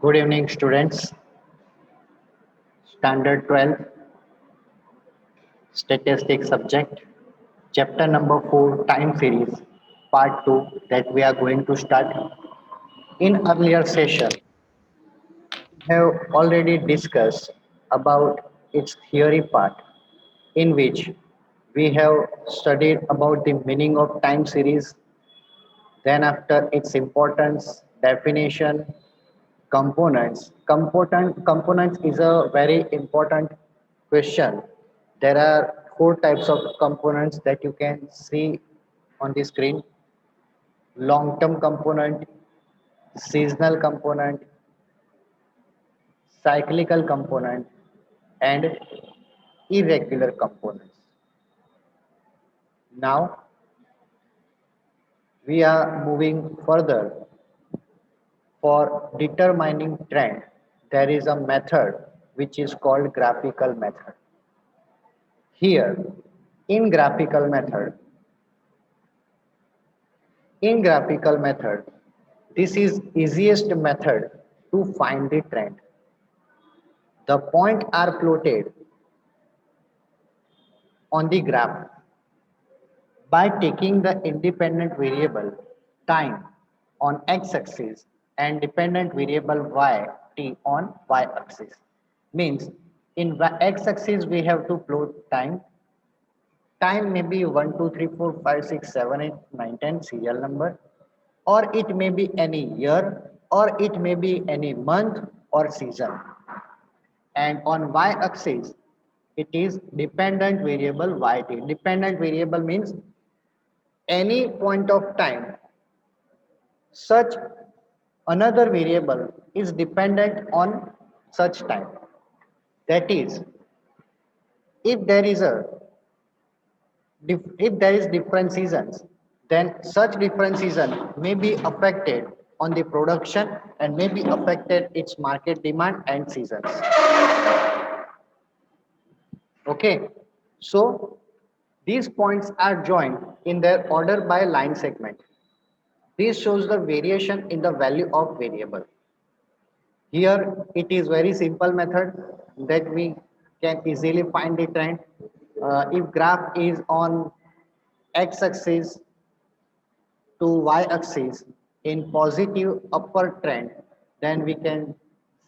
Good evening, students. Standard 12, Statistics subject, chapter number 4, Time Series, part 2, that we are going to start. In earlier session, we have already discussed about its theory part, in which we have studied about the meaning of time series, then after its importance, definition, components is a very important question. There are four types of components that you can see on the screen: long term component, seasonal component, cyclical component, and irregular components. Now we are moving further. For determining trend, there is a method which is called graphical method. Here, in graphical method, in graphical method, this is easiest method to find the trend. The points are plotted on the graph by taking the independent variable time on x-axis and dependent variable y t on y-axis. Means in x-axis we have to plot time. Time may be 1, 2, 3, 4, 5, 6, 7, 8, 9, 10 serial number, or it may be any year, or it may be any month or season. And on y-axis, it is dependent variable yt. Dependent variable means any point of time, such another variable is dependent on such time. That is, if there is a if there is different seasons, then such different season may be affected on the production and may be affected its market demand and seasons. Okay, so these points are joined in their order by line segment. This shows the variation in the value of variable. Here it is very simple method that we can easily find the trend. If graph is on x-axis to y-axis in positive upper trend, then we can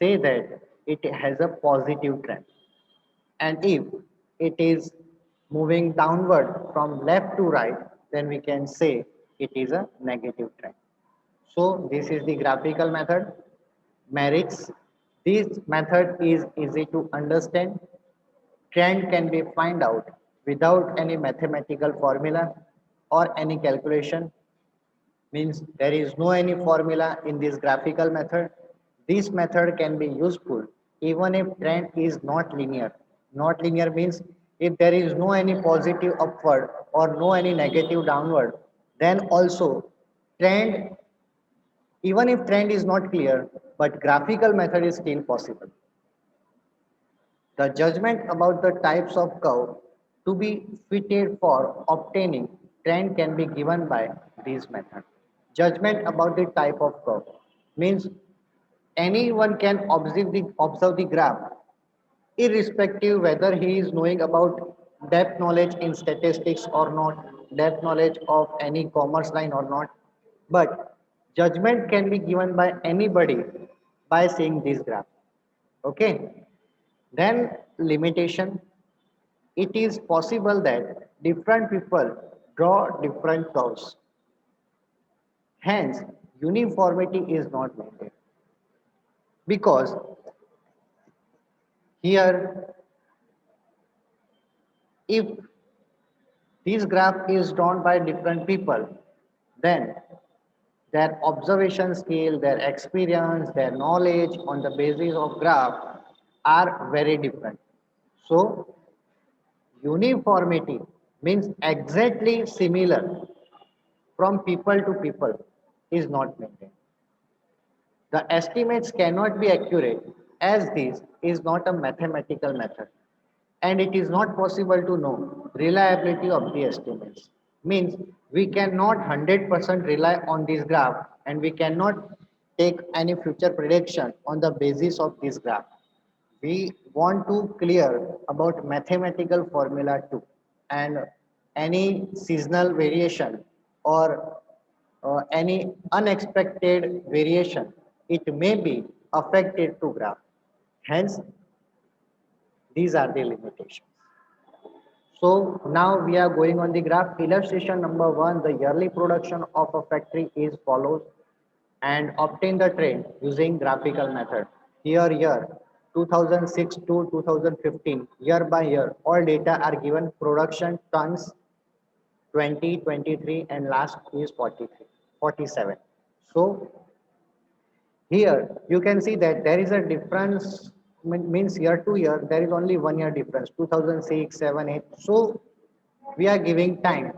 say that it has a positive trend. And if it is moving downward from left to right, then we can say it is a negative trend. So this is the graphical method. Merits. This method is easy to understand. Trend can be find out without any mathematical formula or any calculation. Means there is no any formula in this graphical method. This method can be useful even if trend is not linear. Not linear means if there is no any positive upward or no any negative downward, then also trend, even if trend is not clear, but graphical method is still possible. The judgment about the types of curve to be fitted for obtaining trend can be given by this method. Judgment about the type of curve means anyone can observe the graph irrespective whether he is knowing about depth knowledge in statistics or not, depth knowledge of any commerce line or not. But judgment can be given by anybody by seeing this graph. Okay. Then limitation. It is possible that different people draw different curves. Hence, uniformity is not maintained. Because here, if this graph is drawn by different people, then their observation skill, their experience, their knowledge on the basis of graph are very different. So uniformity means exactly similar from people to people is not maintained. The estimates cannot be accurate as this is not a mathematical method and it is not possible to know reliability of the estimates. Means we cannot 100% rely on this graph and we cannot take any future prediction on the basis of this graph. We want to clear about mathematical formula too, and any seasonal variation or any unexpected variation, it may be affected to graph. Hence, these are the limitations. So now we are going on the graph. Illustration number one, the yearly production of a factory is follows and obtain the trend using graphical method. Year 2006 to 2015, year by year, all data are given production tons 2023 and last is 43, 47. So here you can see that there is a difference means year to year there is only 1 year difference 2006, 7, 8. So we are giving time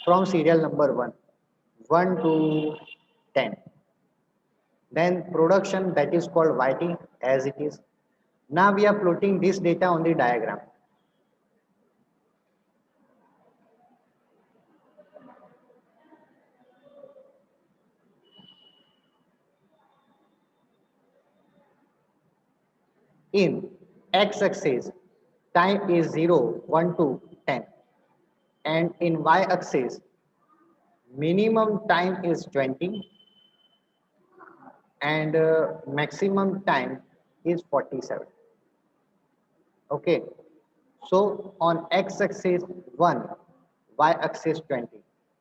from serial number 1 to 10. Then production that is called YT as it is. Now we are plotting this data on the diagram. In x-axis, time is 0, 1 to 10. And in y-axis, minimum time is 20 and maximum time is 47. Okay. So on x-axis 1, y-axis 20.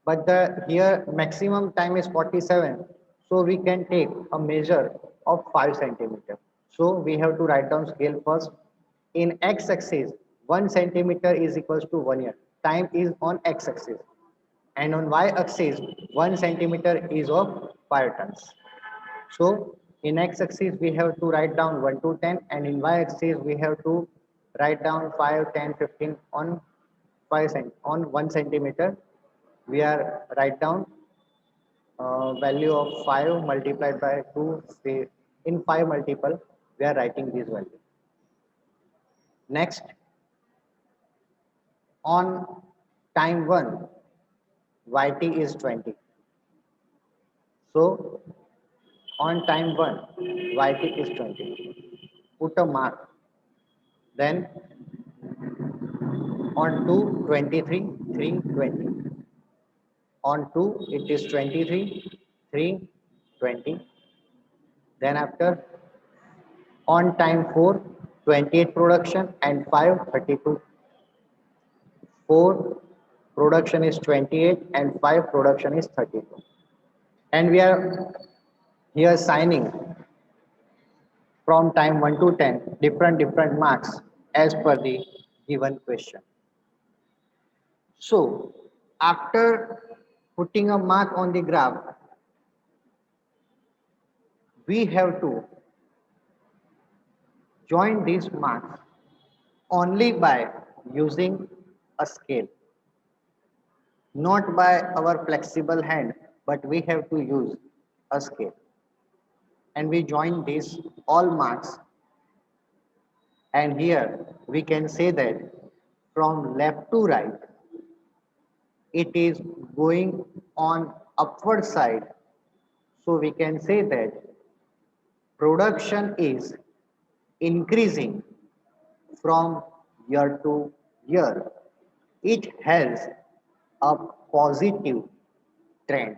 But the here maximum time is 47. So we can take a measure of 5 centimeter. So we have to write down scale first. In x-axis, 1 centimeter is equals to 1 year. Time is on x-axis. And on y-axis, 1 centimeter is of 5 tons. So in x-axis, we have to write down 1 to 10, and in y-axis, we have to write down 5, 10, 15 on 1 centimeter. We are write down value of 5 multiplied by 2. Say in 5 multiple, we are writing this value. Next, on time 1, YT is 20. So on time 1, YT is 20. Put a mark. Then on 2, 23, 3, 20. On 2, it is 23, 3, 20. Then after, on time 4, 28 production and 5, 32. 4 production is 28 and 5 production is 32. And we are here signing from time 1 to 10 different marks as per the given question. So after putting a mark on the graph, we have to join these marks only by using a scale, not by our flexible hand, but we have to use a scale. And we join these all marks, and here we can say that from left to right, it is going on upward side. So we can say that production is increasing from year to year. It has a positive trend.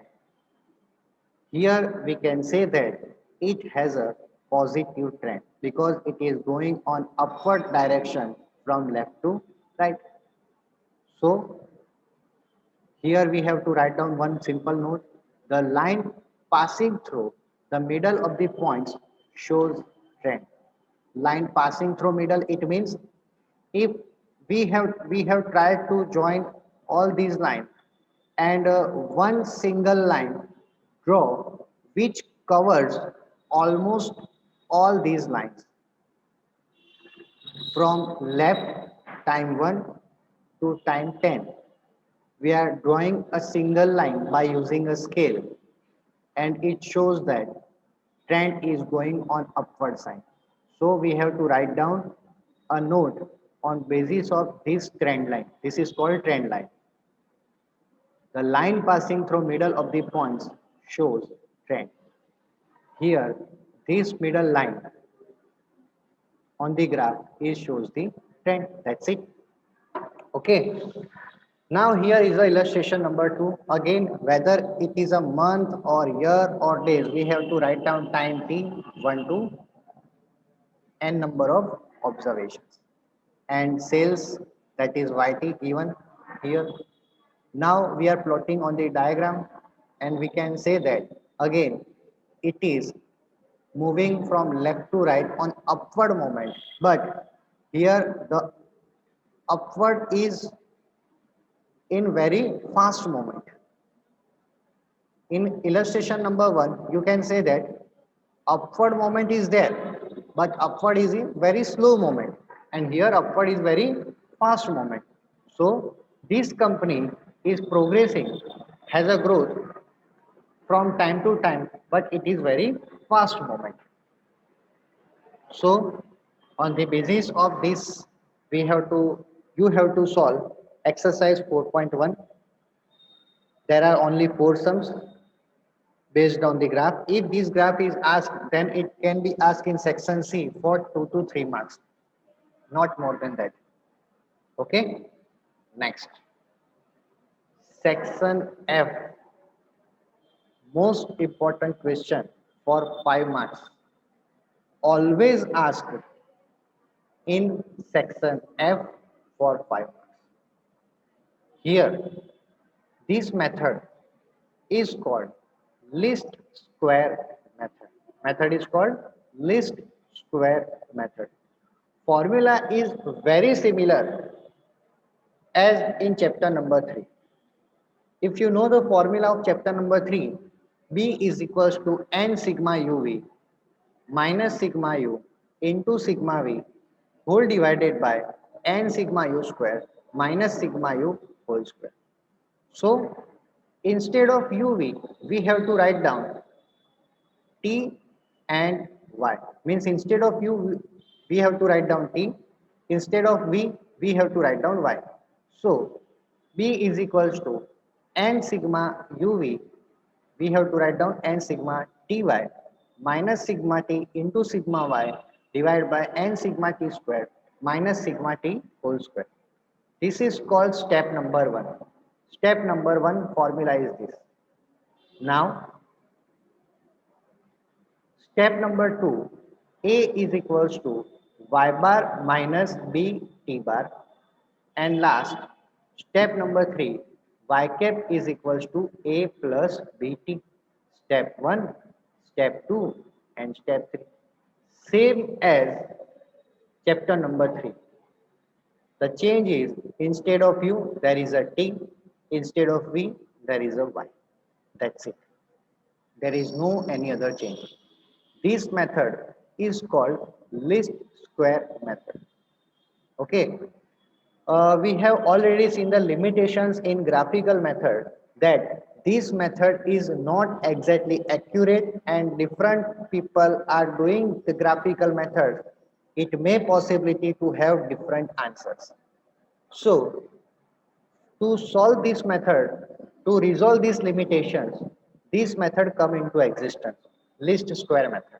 Here we can say that it has a positive trend because it is going on upward direction from left to right. So here we have to write down one simple note. The line passing through the middle of the points shows trend. Line passing through middle, it means if we have tried to join all these lines and one single line draw which covers almost all these lines from left time 1 to time 10. We are drawing a single line by using a scale, and it shows that trend is going on upward side. So we have to write down a note on basis of this trend line. This is called trend line. The line passing through middle of the points shows trend. Here, this middle line on the graph is shows the trend. That's it. Okay. Now here is the illustration number 2. Again, whether it is a month or year or days, we have to write down time t 1 to n number of observations and sales, that is yt given here. Now we are plotting on the diagram, and we can say that again it is moving from left to right on upward moment, but here the upward is in very fast moment. In illustration number 1, you can say that upward moment is there, but upward is in very slow moment, and here upward is very fast moment. So this company is progressing, has a growth from time to time, but it is very fast moment. So on the basis of this, we have to you have to solve exercise 4.1. There are only four sums based on the graph. If this graph is asked, then it can be asked in section C for 2 to 3 marks, not more than that. Okay. Next, section F, most important question for 5 marks, always asked in section F for 5 marks. Here, this method is called least square method. Method is called least square method. Formula is very similar as in chapter number 3. If you know the formula of chapter number 3, B is equals to n sigma uv minus sigma u into sigma v whole divided by n sigma u square minus sigma u whole square. So instead of uv, we have to write down t and y. Means instead of u, we have to write down t. Instead of v, we have to write down y. So b is equals to n sigma uv. We have to write down n sigma ty minus sigma t into sigma y divided by n sigma t square minus sigma t whole square. This is called step number 1. Step number 1 formula is this. Now, step number 2, A is equals to y bar minus b t bar. And last, step number 3, y cap is equals to a plus bt. Step 1, step 2 and step 3. Same as chapter number 3. The change is instead of u, there is a t. Instead of v, there is a y. That's it. There is no any other change. This method is called least square method. Okay. We have already seen the limitations in graphical method, that this method is not exactly accurate and different people are doing the graphical method. It may possibility to have different answers. So to solve this method, to resolve these limitations, this method come into existence, least square method.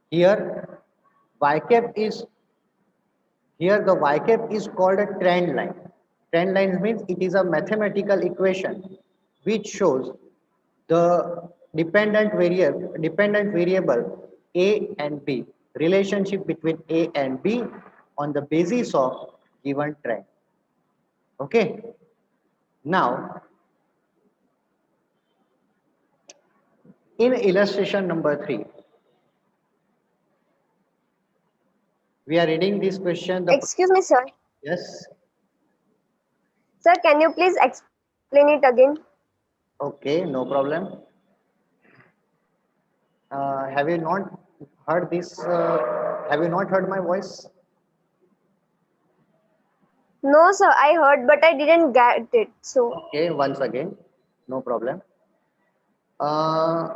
Here, y cap is Here the y cap is called a trend line. Trend line means it is a mathematical equation which shows the dependent variable a and b, relationship between a and b on the basis of given trend. Okay. Now, in illustration number 3, we are reading this question. Excuse me, sir. Yes. Sir, can you please explain it again? Okay, no problem. Have you not heard this? Have you not heard my voice? No, sir, I heard, but I didn't get it. So, Okay, once again, no problem. Uh,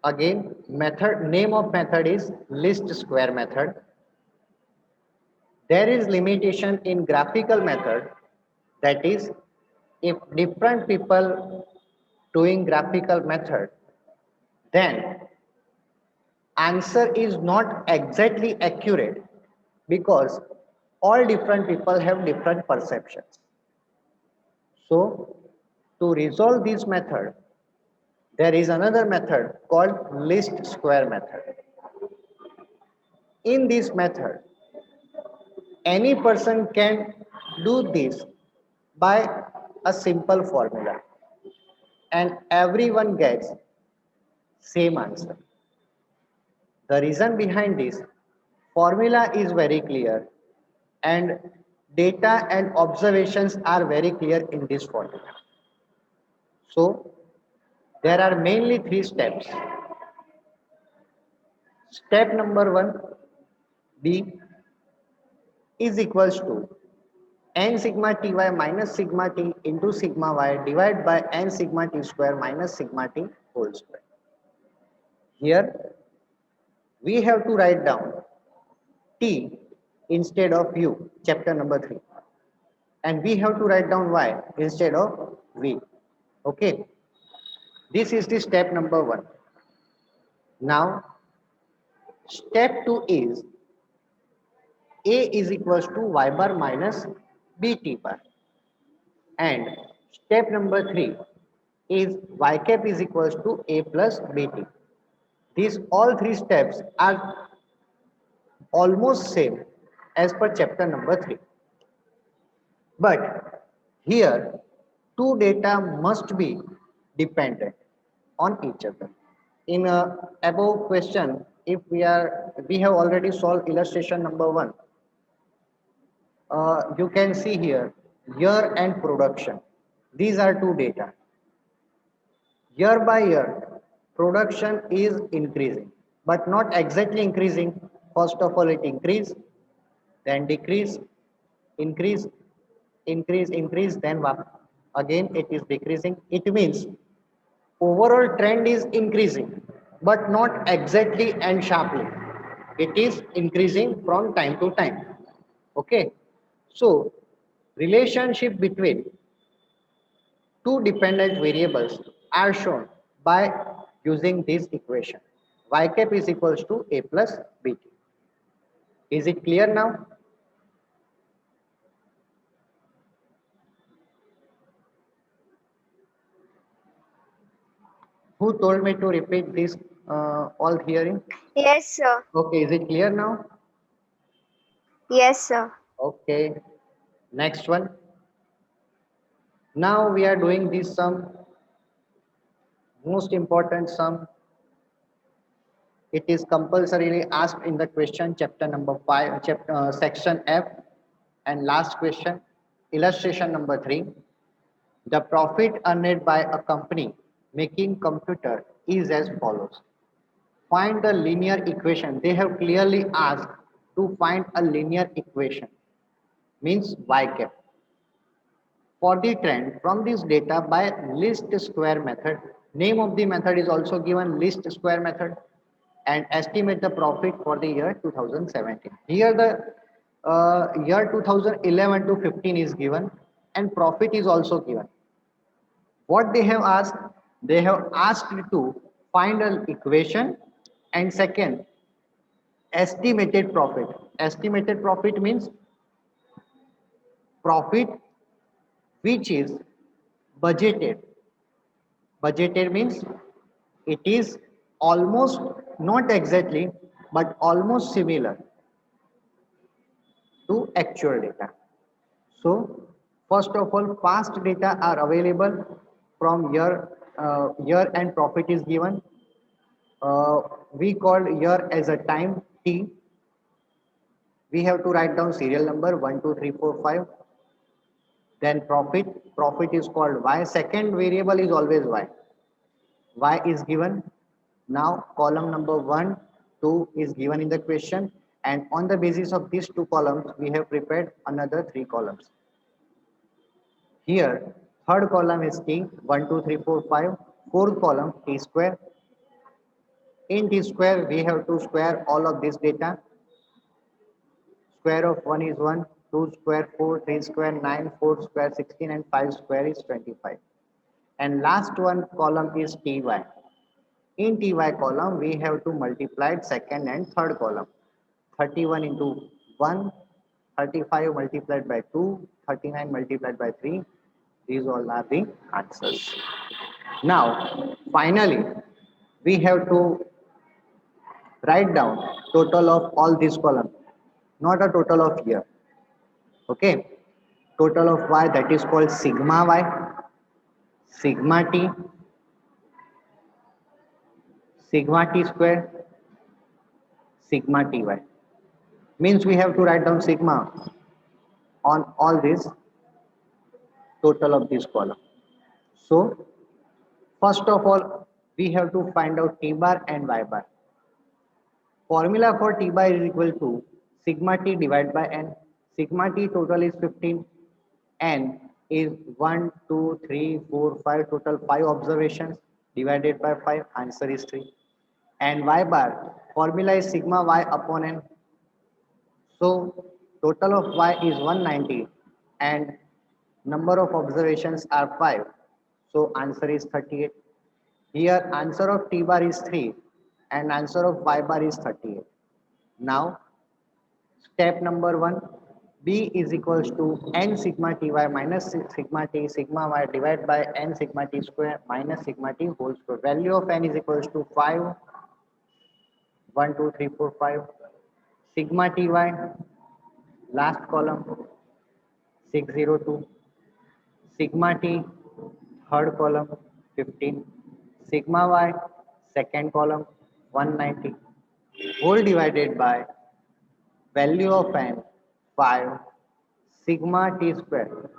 Again, method name of method is least square method. There is limitation in graphical method, that is, if different people doing graphical method, then answer is not exactly accurate because all different people have different perceptions. So, to resolve this method, there is another method called least square method. In this method, any person can do this by a simple formula and everyone gets same answer. The reason behind this formula is very clear and data and observations are very clear in this formula. So there are mainly three steps. Step number one, B is equals to n sigma ty minus sigma t into sigma y divided by n sigma t square minus sigma t whole square. Here we have to write down t instead of u, chapter number 3. And we have to write down y instead of v. Okay, this is the step number one. Now, step 2 is a is equals to y bar minus bt bar. And step number 3 is y cap is equals to a plus bt. These all three steps are almost same as per chapter number 3. But here two data must be dependent on each other. In above question, if we have already solved illustration number 1, you can see here year and production. These are two data. Year by year, production is increasing, but not exactly increasing. First of all, it increase, then decrease, increase, increase, then again it is decreasing. It means overall trend is increasing, but not exactly and sharply. It is increasing from time to time. Okay, so relationship between two dependent variables are shown by using this equation. Y cap is equals to a plus bt. Is it clear now? Who told me to repeat this all theory? Yes, sir. Okay, is it clear now? Yes, sir. Okay, next one. Now we are doing this sum, most important sum. It is compulsorily asked in the question chapter number 5, chapter, section F, and last question, illustration number 3. The profit earned by a company making computer is as follows. Find the linear equation. They have clearly asked to find a linear equation, means y cap. For the trend from this data by least square method. Name of the method is also given, least square method, and estimate the profit for the year 2017. Here the year 2011 to 15 is given and profit is also given. What they have asked? They have asked to find an equation, and second, estimated profit. Estimated profit means profit which is budgeted. Budgeted means it is almost, not exactly, but almost similar to actual data. So first of all, past data are available from year and profit is given. We called year as a time t. We have to write down serial number 1, 2, 3, 4, 5. Then profit is called y. Second variable is always y. Y is given. Now column number 1, 2 is given in the question, and on the basis of these two columns we have prepared another 3 columns. Here third column is t, 1, 2, 3, 4, 5. Fourth column t square. In t square we have to square all of this data. Square of 1 is 1, 2 square 4, 3 square 9, 4 square 16, and 5 square is 25. And last one column is ty. In ty column, we have to multiply second and third column. 31 into 1, 35 multiplied by 2, 39 multiplied by 3. These all are the answers. Now, finally, we have to write down total of all these columns, not a total of here. Okay, total of y, that is called sigma y, sigma t, sigma t square, sigma ty. Means we have to write down sigma on all this total of this column. So first of all, we have to find out t bar and y bar. Formula for t bar is equal to sigma t divided by n. Sigma t total is 15. N is 1, 2, 3, 4, 5. Total 5 observations divided by 5. Answer is 3. And y bar formula is sigma y upon n. So total of y is 190 and number of observations are 5. So answer is 38. Here answer of t bar is 3 and answer of y bar is 38. Now step number 1, b is equals to n sigma ty minus sigma t sigma y divided by n sigma t square minus sigma t whole square. Value of n is equals to 5, 1, 2, 3, 4, 5. Sigma ty, last column 602. Sigma t, third column 15. Sigma y, second column 190. Whole divided by value of n 5. Sigma t square.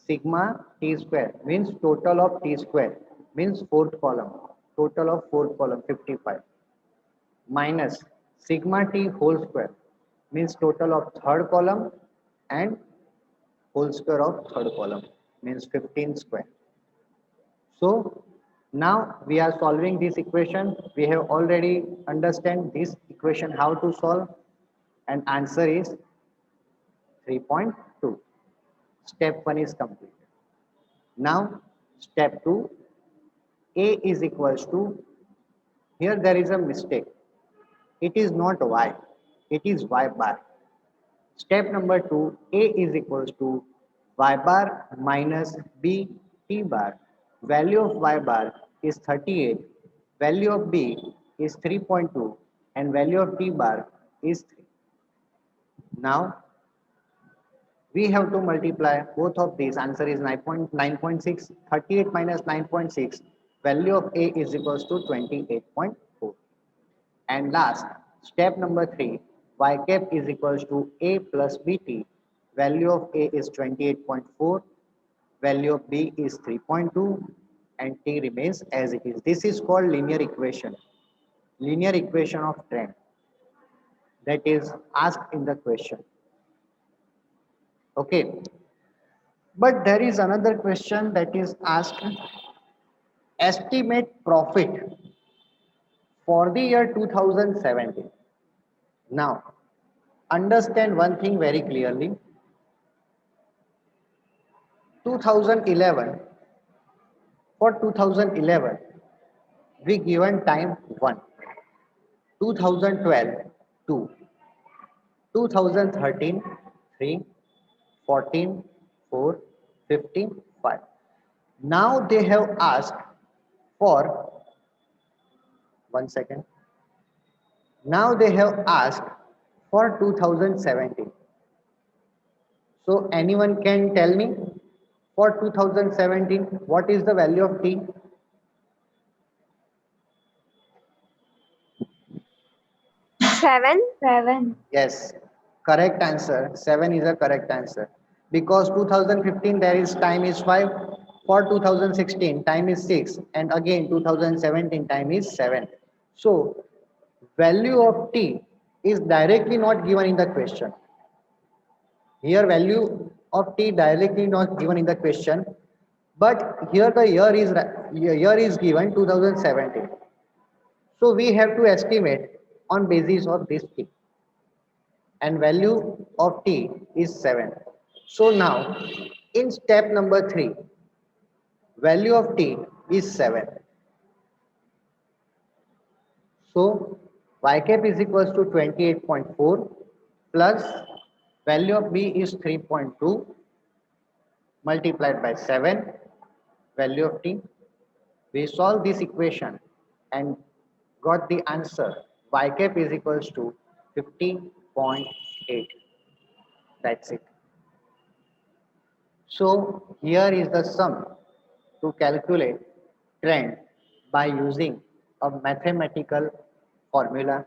Sigma t square means total of t square means fourth column. Total of fourth column 55 minus sigma t whole square means total of third column and whole square of third column means 15 square. So now we are solving this equation. We have already understand this equation how to solve and answer is 3.2. Step 1 is complete. Now step 2, a is equals to, here there is a mistake. It is not y, it is y bar. Step number 2, a is equals to y bar minus b t bar. Value of y bar is 38, value of b is 3.2 and value of t bar is 3. Now we have to multiply both of these. Answer is 9.6. 38 minus 9.6. Value of a is equals to 28.4. And last, step number 3. Y cap is equals to a plus bt. Value of a is 28.4. Value of b is 3.2. And t remains as it is. This is called linear equation. Linear equation of trend. That is asked in the question. Okay. But there is another question that is asked. Estimate profit for the year 2017. Now, understand one thing very clearly. 2011, for 2011, we given time 1, 2012, 2, 2013, 3, 14, 4, 15, 5. Now they have asked for, one second. Now they have asked for 2017. So anyone can tell me for 2017 what is the value of t? 7. 7. Yes, correct answer. 7 is a correct answer. Because 2015 there is time is 5. For 2016 time is 6 and again 2017 time is 7. So value of t is directly not given in the question. Here value of t directly not given in the question, but here the year is given 2017. So we have to estimate on basis of this t, and value of t is 7. So now in step number 3, value of t is 7. So y cap is equals to 28.4 plus value of b is 3.2 multiplied by 7 value of t. We solve this equation and got the answer y cap is equals to 50.8. That's it. So here is the sum to calculate trend by using a mathematical formula.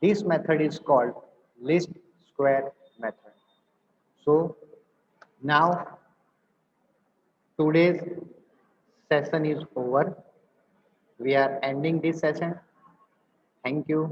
This method is called least square method. So now today's session is over. We are ending this session. Thank you.